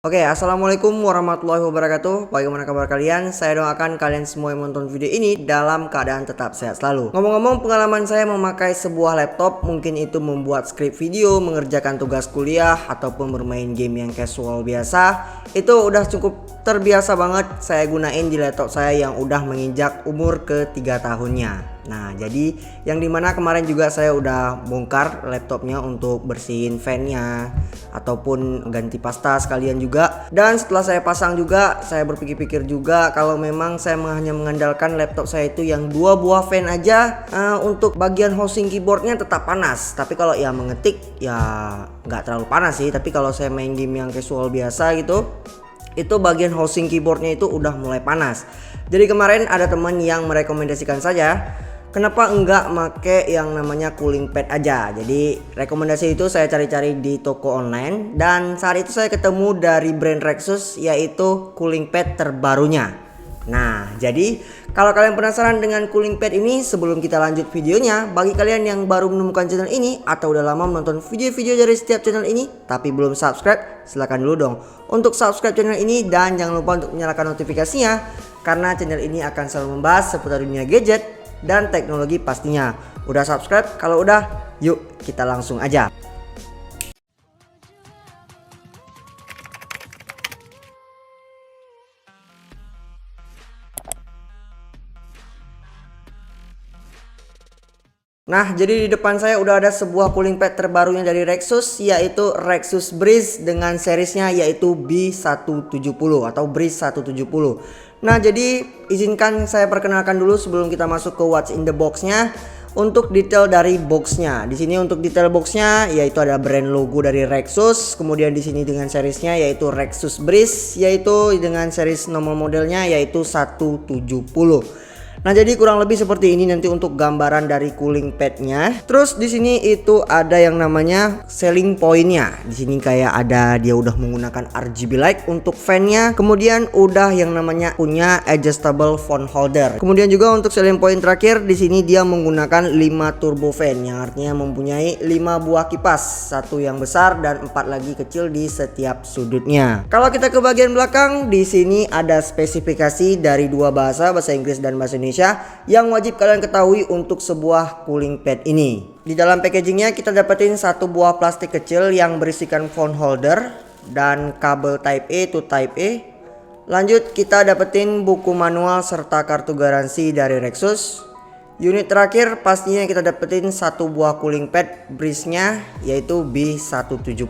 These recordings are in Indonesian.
Oke, assalamualaikum warahmatullahi wabarakatuh. Bagaimana kabar kalian? Saya doakan kalian semua yang menonton video ini dalam keadaan tetap sehat selalu. Ngomong-ngomong, pengalaman saya memakai sebuah laptop, mungkin itu membuat skrip video, mengerjakan tugas kuliah, ataupun bermain game yang casual biasa, itu udah cukup terbiasa banget saya gunain di laptop saya yang udah menginjak umur ke 3 tahunnya. Nah, jadi yang dimana kemarin juga saya udah bongkar laptopnya untuk bersihin fan-nya ataupun ganti pasta sekalian juga. Dan setelah saya pasang juga, saya berpikir-pikir juga kalau memang saya hanya mengandalkan laptop saya itu yang 2 buah fan aja, untuk bagian housing keyboardnya tetap panas. Tapi kalau ya mengetik ya nggak terlalu panas sih. Tapi kalau saya main game yang casual biasa gitu, itu bagian housing keyboardnya itu udah mulai panas. Jadi kemarin ada teman yang merekomendasikan saya, kenapa enggak make yang namanya cooling pad aja. Jadi rekomendasi itu saya cari-cari di toko online, dan saat itu saya ketemu dari brand Rexus, yaitu cooling pad terbarunya. Nah, jadi kalau kalian penasaran dengan cooling pad ini, sebelum kita lanjut videonya, bagi kalian yang baru menemukan channel ini atau udah lama menonton video-video dari setiap channel ini tapi belum subscribe, silahkan dulu dong untuk subscribe channel ini, dan jangan lupa untuk menyalakan notifikasinya, karena channel ini akan selalu membahas seputar dunia gadget dan teknologi pastinya. Udah subscribe? Kalau udah, yuk kita langsung aja. Nah, jadi di depan saya udah ada sebuah cooling pad terbarunya dari Rexus, yaitu Rexus Breeze dengan seriesnya yaitu B170 atau Breeze 170. Nah, jadi izinkan saya perkenalkan dulu sebelum kita masuk ke what's in the box-nya. Untuk detail dari boxnya, di sini untuk detail boxnya yaitu ada brand logo dari Rexus, kemudian di sini dengan seriesnya yaitu Rexus Breeze, yaitu dengan series nomor modelnya yaitu 170. Nah, jadi kurang lebih seperti ini nanti untuk gambaran dari cooling padnya. Terus di sini itu ada yang namanya selling pointnya. Di sini kayak ada dia udah menggunakan RGB light untuk fan-nya. Kemudian udah yang namanya punya adjustable phone holder. Kemudian juga untuk selling point terakhir di sini dia menggunakan 5 turbo fan, yang artinya mempunyai 5 buah kipas, 1 yang besar dan 4 lagi kecil di setiap sudutnya. Kalau kita ke bagian belakang, di sini ada spesifikasi dari 2 bahasa Inggris dan bahasa Indonesia yang wajib kalian ketahui untuk sebuah cooling pad ini. Di dalam packagingnya kita dapetin 1 buah plastik kecil yang berisikan phone holder dan kabel Type A to Type A. Lanjut kita dapetin buku manual serta kartu garansi dari Rexus. Unit terakhir pastinya kita dapetin 1 buah cooling pad Breeze-nya yaitu B170.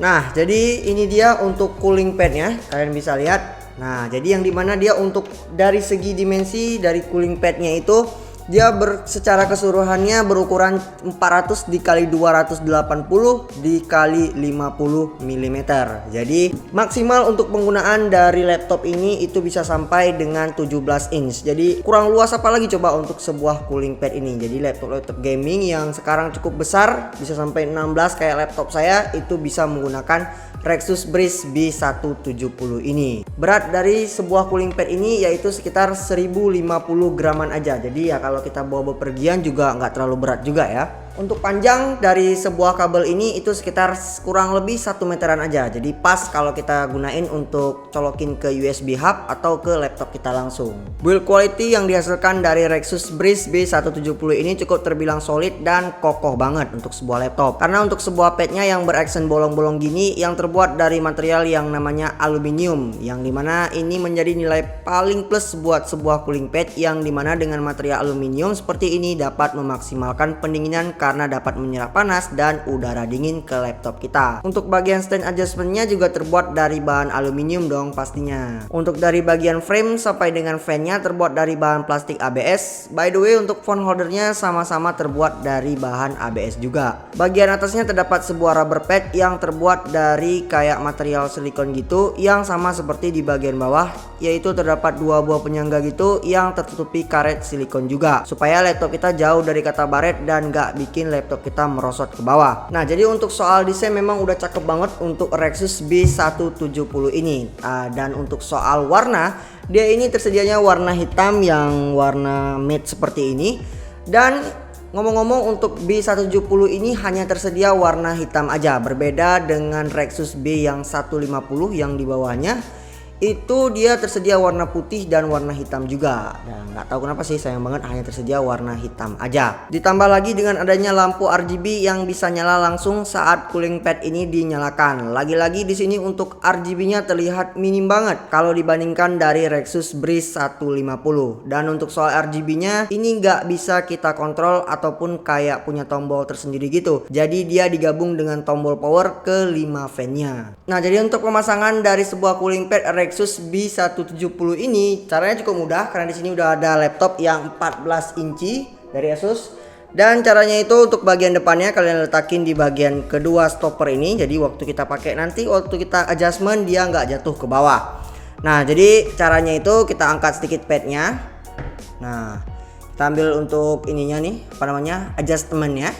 Nah, jadi ini dia untuk cooling padnya, kalian bisa lihat. Nah, jadi yang dimana dia untuk dari segi dimensi dari cooling padnya itu dia secara keseluruhannya berukuran 400 dikali 280 dikali 50 mm. Jadi maksimal untuk penggunaan dari laptop ini itu bisa sampai dengan 17 inch. Jadi kurang luas apa lagi coba untuk sebuah cooling pad ini. Jadi laptop gaming yang sekarang cukup besar bisa sampai 16 kayak laptop saya itu bisa menggunakan Rexus Breeze B170 ini. Berat dari sebuah cooling pad ini yaitu sekitar 1050 graman aja. Jadi ya kalau kita bawa bepergian juga nggak terlalu berat juga ya. Untuk panjang dari sebuah kabel ini itu sekitar kurang lebih 1 meteran aja. Jadi pas kalau kita gunain untuk colokin ke USB hub atau ke laptop kita langsung. Build quality yang dihasilkan dari Rexus Breeze B170 ini cukup terbilang solid dan kokoh banget untuk sebuah laptop. Karena untuk sebuah padnya yang beraksen bolong-bolong gini yang terbuat dari material yang namanya aluminium, yang dimana ini menjadi nilai paling plus buat sebuah cooling pad, yang dimana dengan material aluminium seperti ini dapat memaksimalkan pendinginan karena dapat menyerap panas dan udara dingin ke laptop kita. Untuk bagian stand adjustmentnya juga terbuat dari bahan aluminium dong pastinya. Untuk dari bagian frame sampai dengan fan-nya terbuat dari bahan plastik ABS. By the way, untuk phone holdernya sama-sama terbuat dari bahan ABS juga. Bagian atasnya terdapat sebuah rubber pad yang terbuat dari kayak material silikon gitu, yang sama seperti di bagian bawah, yaitu terdapat 2 buah penyangga gitu yang tertutupi karet silikon juga, supaya laptop kita jauh dari kata baret dan gak bikin laptop kita merosot ke bawah. Nah, jadi untuk soal desain memang udah cakep banget untuk Rexus B170 ini. Dan untuk soal warna, dia ini tersedianya warna hitam yang warna matte seperti ini. Dan Ngomong-ngomong, untuk B170 ini hanya tersedia warna hitam aja, berbeda dengan Rexus B yang 150 yang di bawahnya itu dia tersedia warna putih dan warna hitam juga. Dan nggak tahu kenapa sih, sayang banget hanya tersedia warna hitam aja. Ditambah lagi dengan adanya lampu RGB yang bisa nyala langsung saat cooling pad ini dinyalakan. Lagi-lagi di sini untuk RGB-nya terlihat minim banget kalau dibandingkan dari Rexus Breeze 150. Dan untuk soal RGB-nya ini nggak bisa kita kontrol ataupun kayak punya tombol tersendiri gitu. Jadi dia digabung dengan tombol power ke 5 fan-nya. Nah, jadi untuk pemasangan dari sebuah cooling pad Rexus B170 ini caranya cukup mudah karena di sini udah ada laptop yang 14 inci dari Asus. Dan caranya itu untuk bagian depannya kalian letakin di bagian kedua stopper ini. Jadi waktu kita pakai nanti, waktu kita adjustment dia nggak jatuh ke bawah. Nah, jadi caranya itu kita angkat sedikit padnya. Nah, kita ambil untuk ininya nih, apa namanya, adjustmentnya.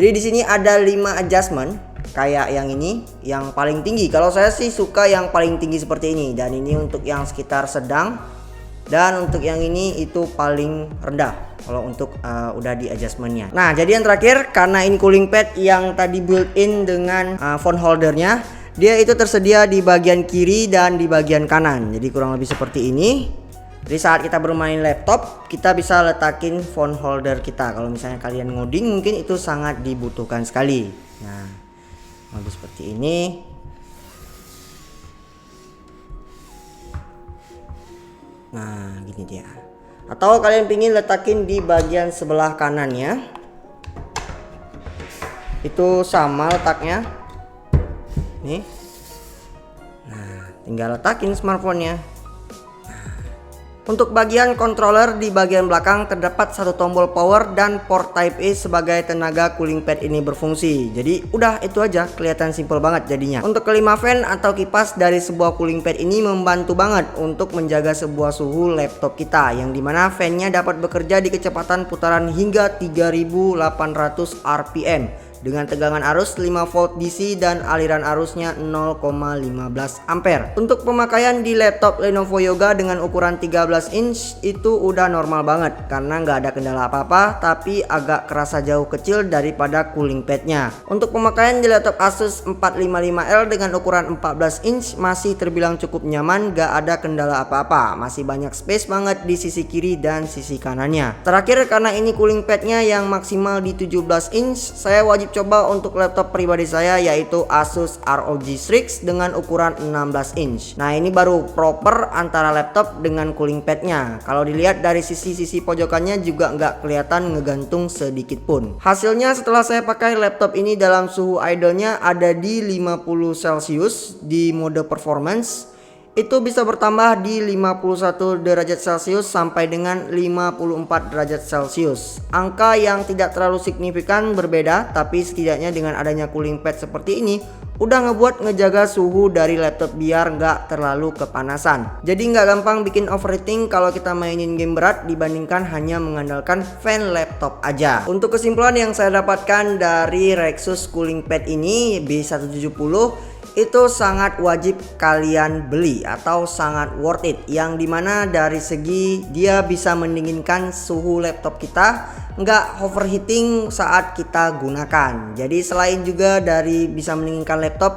Jadi di sini ada 5 adjustment. Kayak yang ini yang paling tinggi, kalau saya sih suka yang paling tinggi seperti ini. Dan ini untuk yang sekitar sedang, dan untuk yang ini itu paling rendah kalau untuk udah di adjustmentnya. Nah, jadi yang terakhir, karena ini cooling pad yang tadi built in dengan phone holdernya, dia itu tersedia di bagian kiri dan di bagian kanan. Jadi kurang lebih seperti ini. Jadi saat kita bermain laptop, kita bisa letakin phone holder kita. Kalau misalnya kalian ngoding, mungkin itu sangat dibutuhkan sekali. Nah, modus seperti ini. Nah, gini dia. Atau kalian pingin letakin di bagian sebelah kanannya, itu sama letaknya nih. Nah, tinggal letakin smartphone-nya. Untuk bagian controller di bagian belakang terdapat satu tombol power dan port Type A sebagai tenaga cooling pad ini berfungsi. Jadi udah itu aja, kelihatan simple banget jadinya. Untuk kelima fan atau kipas dari sebuah cooling pad ini membantu banget untuk menjaga sebuah suhu laptop kita, yang dimana fan-nya dapat bekerja di kecepatan putaran hingga 3800 rpm dengan tegangan arus 5 volt DC dan aliran arusnya 0,15 ampere. Untuk pemakaian di laptop Lenovo Yoga dengan ukuran 13 inch itu udah normal banget karena nggak ada kendala apa-apa, tapi agak kerasa jauh kecil daripada cooling padnya. Untuk pemakaian di laptop Asus 455L dengan ukuran 14 inch masih terbilang cukup nyaman, nggak ada kendala apa-apa, masih banyak space banget di sisi kiri dan sisi kanannya. Terakhir, karena ini cooling padnya yang maksimal di 17 inch, saya wajib coba untuk laptop pribadi saya, yaitu Asus ROG Strix dengan ukuran 16 inch. Nah, ini baru proper antara laptop dengan cooling padnya. Kalau dilihat dari sisi-sisi pojokannya juga nggak kelihatan ngegantung sedikit pun. Hasilnya setelah saya pakai laptop ini dalam suhu idle-nya ada di 50 Celcius di mode performance. Itu bisa bertambah di 51 derajat Celcius sampai dengan 54 derajat Celcius. Angka yang tidak terlalu signifikan berbeda, tapi setidaknya dengan adanya cooling pad seperti ini udah ngebuat ngejaga suhu dari laptop biar nggak terlalu kepanasan. Jadi nggak gampang bikin overheating kalau kita mainin game berat dibandingkan hanya mengandalkan fan laptop aja. Untuk kesimpulan yang saya dapatkan dari Rexus cooling pad ini B170, itu sangat wajib kalian beli atau sangat worth it, yang dimana dari segi dia bisa mendinginkan suhu laptop kita, nggak overheating saat kita gunakan. Jadi selain juga dari bisa mendinginkan laptop,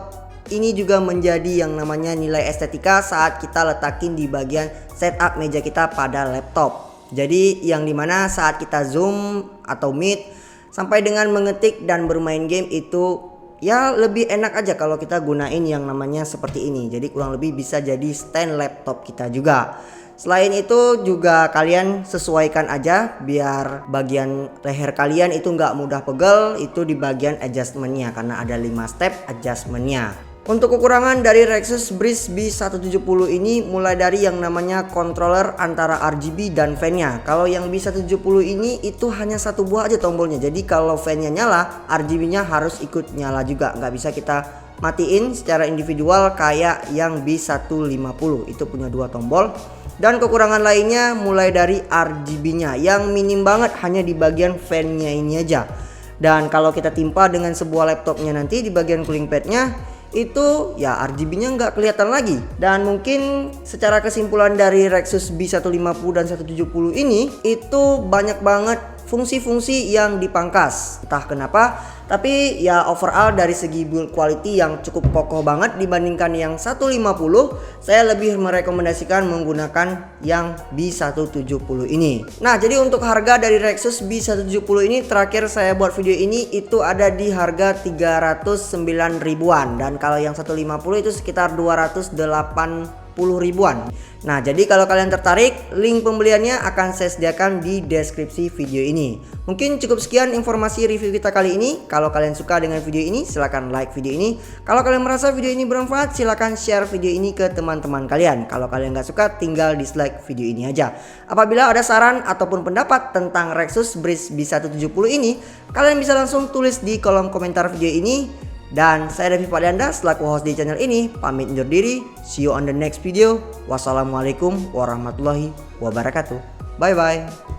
ini juga menjadi yang namanya nilai estetika saat kita letakin di bagian setup meja kita pada laptop. Jadi yang dimana saat kita zoom atau meet sampai dengan mengetik dan bermain game itu ya lebih enak aja kalau kita gunain yang namanya seperti ini. Jadi kurang lebih bisa jadi stand laptop kita juga. Selain itu juga kalian sesuaikan aja biar bagian leher kalian itu nggak mudah pegel, itu di bagian adjustmentnya karena ada 5 step adjustmentnya. Untuk kekurangan dari Rexus Breeze B170 ini mulai dari yang namanya controller antara RGB dan fan-nya. Kalau yang B170 ini itu hanya satu buah aja tombolnya. Jadi kalau fan-nya nyala, RGB-nya harus ikut nyala juga. Nggak bisa kita matiin secara individual kayak yang B150. Itu punya 2 tombol. Dan kekurangan lainnya mulai dari RGB-nya yang minim banget, hanya di bagian fan-nya ini aja. Dan kalau kita timpa dengan sebuah laptopnya nanti di bagian cooling pad-nya, itu ya RGB-nya nggak kelihatan lagi. Dan mungkin secara kesimpulan dari Rexus B150 dan 170 ini, itu banyak banget fungsi-fungsi yang dipangkas. Entah kenapa, tapi ya overall dari segi build quality yang cukup kokoh banget dibandingkan yang 150, saya lebih merekomendasikan menggunakan yang B170 ini. Nah, jadi untuk harga dari Rexus B170 ini terakhir saya buat video ini itu ada di harga 309 ribuan, dan kalau yang 150 itu sekitar 280 ribuan. Nah, jadi kalau kalian tertarik, link pembeliannya akan saya sediakan di deskripsi video ini. Mungkin cukup sekian informasi review kita kali ini. Kalau kalian suka dengan video ini, silahkan like video ini. Kalau kalian merasa video ini bermanfaat, silahkan share video ini ke teman-teman kalian. Kalau kalian nggak suka, tinggal dislike video ini aja. Apabila ada saran ataupun pendapat tentang Rexus Breeze B170 ini, kalian bisa langsung tulis di kolom komentar video ini. Dan saya Davi Palianda selaku host di channel ini pamit undur diri. See you on the next video. Wassalamualaikum warahmatullahi wabarakatuh. Bye bye.